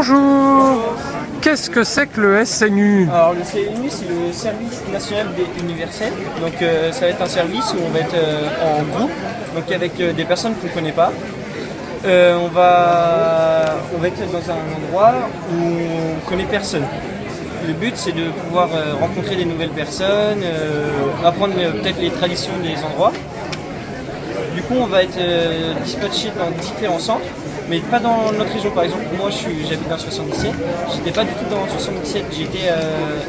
Bonjour. Qu'est-ce que c'est que le SNU? Alors le CNU, c'est le service national universel. Donc ça va être un service où on va être en groupe, donc avec des personnes qu'on ne connaît pas. On va être dans un endroit où on ne connaît personne. Le but, c'est de pouvoir rencontrer des nouvelles personnes, apprendre peut-être les traditions des endroits. Du coup, on va être dispatché dans différents centres, mais pas dans notre région. Par exemple, moi, j'habite dans le 77. J'étais pas du tout dans le 77. J'étais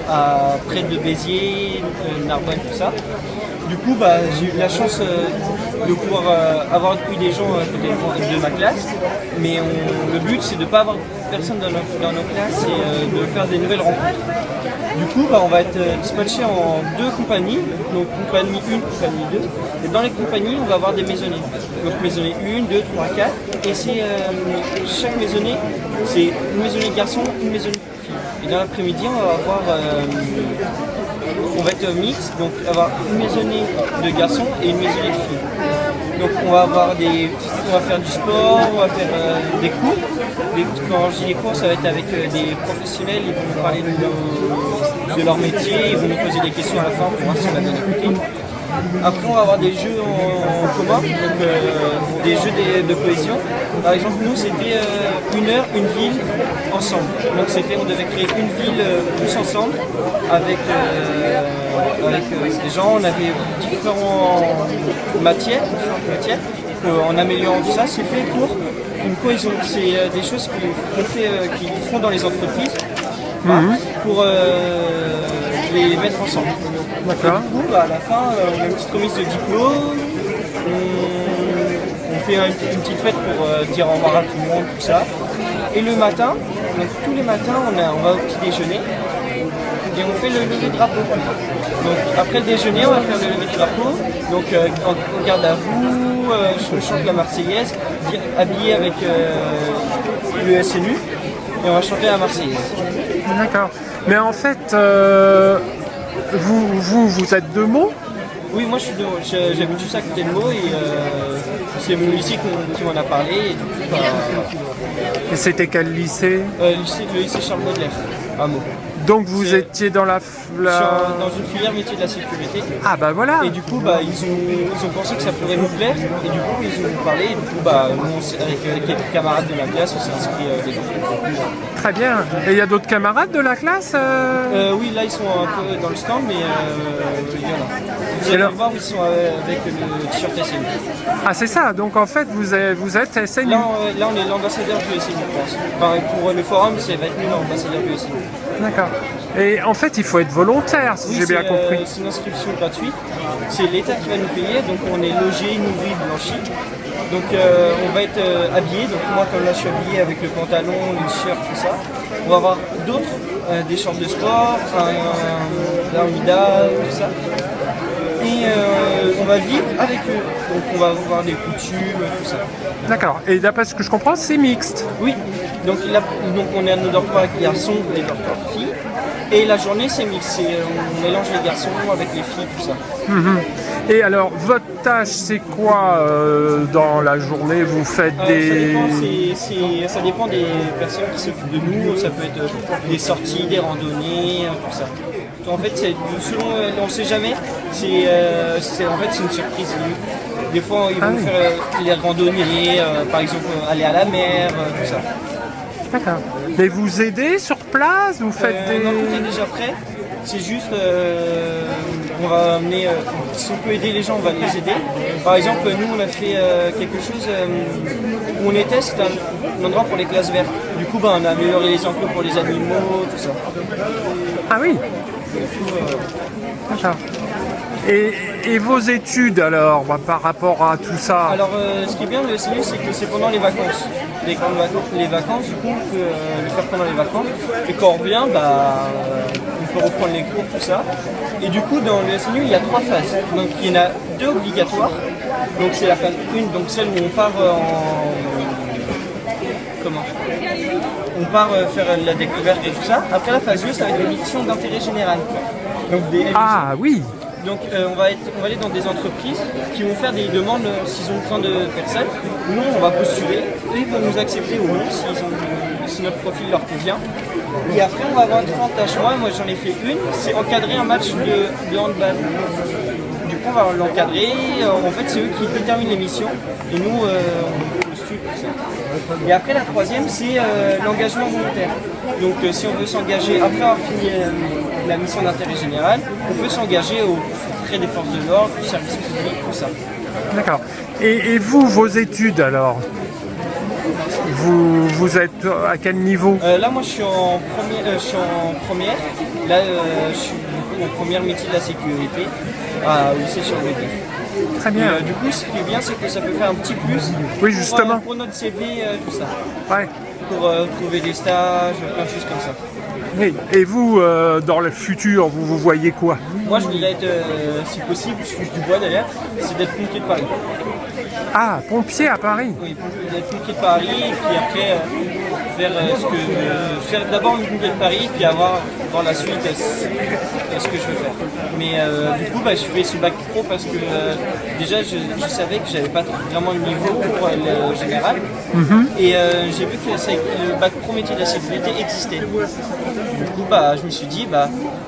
à près de Béziers, Narbonne, tout ça. Du coup, j'ai eu la chance de pouvoir avoir eu des gens de ma classe, mais le but, c'est de ne pas avoir personne dans nos classes et de faire des nouvelles rencontres. Du coup, on va être dispatché en deux compagnies, donc compagnie 1, compagnie 2. Et dans les compagnies, on va avoir des maisonnées. Donc maisonnée 1, 2, 3, 4. Et chaque maisonnée, c'est une maisonnée de garçon, une maisonnée de fille. Et dans l'après-midi, on va être mixte, donc avoir une maisonnée de garçons et une maisonnée de filles. Donc on va faire du sport, on va faire des cours. Quand je dis des cours, ça va être avec des professionnels, ils vont nous parler de leur métier, ils vont nous poser des questions à la fin pour voir si on a bien écouté. Après, on va avoir des jeux en commun, donc des jeux de cohésion. Par exemple, nous, c'était une heure, une ville ensemble. Donc, on devait créer une ville tous ensemble avec des gens. On avait différentes matières. En améliorant tout ça, c'est fait pour une cohésion. C'est des choses qu'ils font dans les entreprises pour les mettre ensemble. D'accord. Du coup, à la fin, on a une petite remise de diplôme, on fait une petite fête pour dire au revoir à tout le monde, tout ça. Et le matin, donc tous les matins, on va au petit déjeuner et on fait le lever de drapeau. Donc après le déjeuner, on va faire le lever de drapeau. Donc on garde à vous, je chante la Marseillaise, habillé avec le SNU, et on va chanter la Marseillaise. D'accord. Mais en fait, vous êtes de Meaux? Oui, moi j'habite juste à côté de Meaux et c'est mon lycée qui m'en a parlé. Et du coup, Et c'était quel lycée? le lycée Charles Baudelaire à Meaux. Donc vous étiez dans Je suis dans une filière métier de la sécurité. Ah bah voilà. Et du coup, ils ont pensé que ça pourrait nous plaire. Et du coup, ils ont parlé. Et du coup, nous, avec quelques camarades de la classe, on s'est inscrits dedans. Très bien. Et il y a d'autres camarades de la classe Oui, là, ils sont un peu dans le stand, mais il y en a. Vous allez voir, ils sont avec le t-shirt SNU. Ah c'est ça. Donc en fait, vous êtes SNU. Là, on est l'ambassadeur du SNU, je pense. Enfin, pour le forum, ça va être nous l'ambassadeur du SNU. D'accord. Et en fait, il faut être volontaire, si j'ai bien compris. C'est une inscription gratuite. C'est l'État qui va nous payer. Donc, on est logé, nourri, blanchi. Donc, on va être habillé. Donc, moi, comme là, je suis habillé avec le pantalon, le t-shirt, tout ça. On va avoir d'autres, des shorts de sport, un mida, tout ça. Et on va vivre avec eux. Donc, on va voir des coutumes, tout ça. D'accord. Et d'après ce que je comprends, c'est mixte. Oui, donc on est à nos dortoirs avec les garçons et les dortoirs filles. Et la journée c'est mix, on mélange les garçons avec les filles, tout ça. Et alors, votre tâche, c'est quoi dans la journée? Vous faites Ça dépend des personnes qui s'occupent de nous, ça peut être des sorties, des randonnées, tout ça. En fait, on ne sait jamais, en fait c'est une surprise. Des fois, ils vont faire les randonnées, par exemple aller à la mer, tout ça. D'accord. Mais vous aidez sur place? Vous faites Non, tout est déjà prêt. C'est juste, on va amener, si on peut aider les gens, on va les aider. Par exemple, nous, on a fait quelque chose où on était, c'était un endroit pour les classes vertes. Du coup, on a amélioré les enclos pour les animaux, tout ça. Ah oui. D'accord. Et vos études alors, par rapport à tout ça? Alors, ce qui est bien le SNU, c'est que c'est pendant les vacances. Les vacances, du coup, on peut le faire pendant les vacances. Et quand on revient, on peut reprendre les cours, tout ça. Et du coup, dans le SNU, il y a 3 phases. Donc, il y en a 2 obligatoires. Donc, c'est la phase 1, donc celle où on part on part faire la découverte et tout ça. Après, la phase 2, ça va être des missions d'intérêt général. Donc, Ah oui. Donc on va aller dans des entreprises qui vont faire des demandes s'ils ont besoin de personnes. Nous, on va postuler et ils vont nous accepter ou non s'ils ont si notre profil leur convient. Et après, on va avoir différentes tâches. Moi j'en ai fait une, c'est encadrer un match de handball. Du coup, on va l'encadrer. En fait, c'est eux qui déterminent les missions et nous, on le suit pour ça. Et après, la troisième, c'est l'engagement volontaire. Donc, si on veut s'engager après avoir fini la mission d'intérêt général, on peut s'engager auprès des forces de l'ordre, du service public, tout ça. D'accord. Et vous, vos études alors, vous êtes à quel niveau? Là, moi, je suis en première. Là, je suis du coup, en première métier de la sécurité au lycée sur le Très bien. Du coup, ce qui est bien, c'est que ça peut faire un petit plus Oui, justement. pour notre CV, tout ça. Ouais. Pour trouver des stages, plein de choses comme ça. Oui. Et vous, dans le futur, vous voyez quoi? Moi, je voudrais être, si possible, je touche du bois d'ailleurs, c'est d'être pompier de Paris. Ah, pompier à Paris. Oui, d'être pompier de Paris, et puis après faire d'abord le pompier de Paris, puis avoir dans la suite ce que je veux faire. Mais du coup, je fais ce bac pro parce que déjà, je savais que j'avais pas vraiment le niveau pour le général. Et j'ai vu que le bac pro métier de la sécurité existait. Du coup, je me suis dit,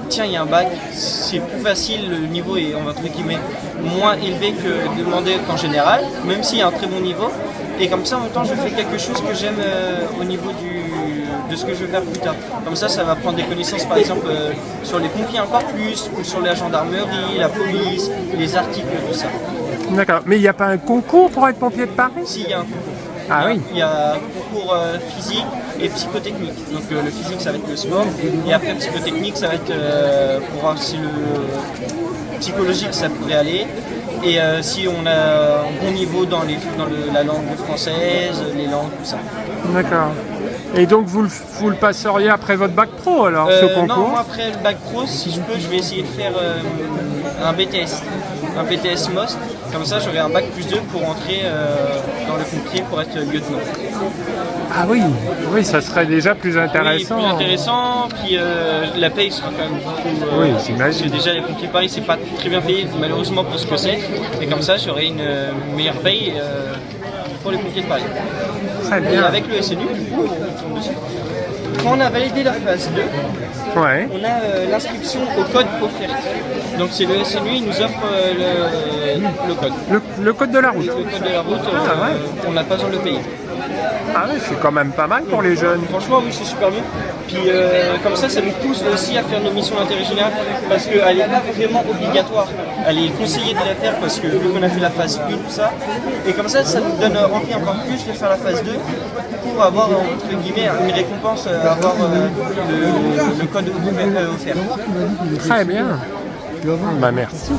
tiens, il y a un bac, c'est plus facile, le niveau est entre guillemets moins élevé que demandé qu'en général, même s'il y a un très bon niveau. Et comme ça, en même temps, je fais quelque chose que j'aime au niveau de ce que je veux faire plus tard. Comme ça va prendre des connaissances, par exemple, sur les pompiers encore plus, ou sur la gendarmerie, la police, les articles, tout ça. D'accord. Mais il n'y a pas un concours pour être pompier de Paris? Si, il y a un concours. Ah oui. Il y a un concours physique et psychotechnique. Donc le physique, ça va être le sport. Et après, psychotechnique, ça va être pour voir si le psychologique, ça pourrait aller. Et si on a un bon niveau dans la langue française, les langues, tout ça. D'accord. Et donc vous le passeriez après votre bac pro alors, ce concours? Non, moi après le bac pro, si je peux, je vais essayer de faire un BTS. Un BTS MOST. Comme ça, j'aurai un bac plus 2 pour entrer dans le pompier pour être lieutenant. Ah oui, oui, ça serait déjà plus intéressant. Oui, plus intéressant, puis la paye sera quand même beaucoup. Oui, j'imagine. Parce que déjà, les pompiers Paris, c'est pas très bien payé, malheureusement pour ce que c'est. Et comme ça, j'aurai une meilleure paye pour les pompiers de Paris. Très Et bien. avec le SNU, quand on a validé la phase 2, Ouais. on a l'inscription au code offert. Donc c'est le SNU, il nous offre le code. Le code de la route. Le code de la route, on n'a pas besoin de le payer. Ah oui, c'est quand même pas mal pour les jeunes. Franchement, oui, c'est super bien. Puis comme ça nous pousse aussi à faire nos missions d'intérêt général parce qu'elle n'est pas vraiment obligatoire. Elle est conseillée de la faire parce que vu qu'on a fait la phase 1, tout ça. Et comme ça nous donne envie encore plus de faire la phase 2 pour avoir, entre guillemets, une récompense, avoir le code offert. Très bien. Bah merci.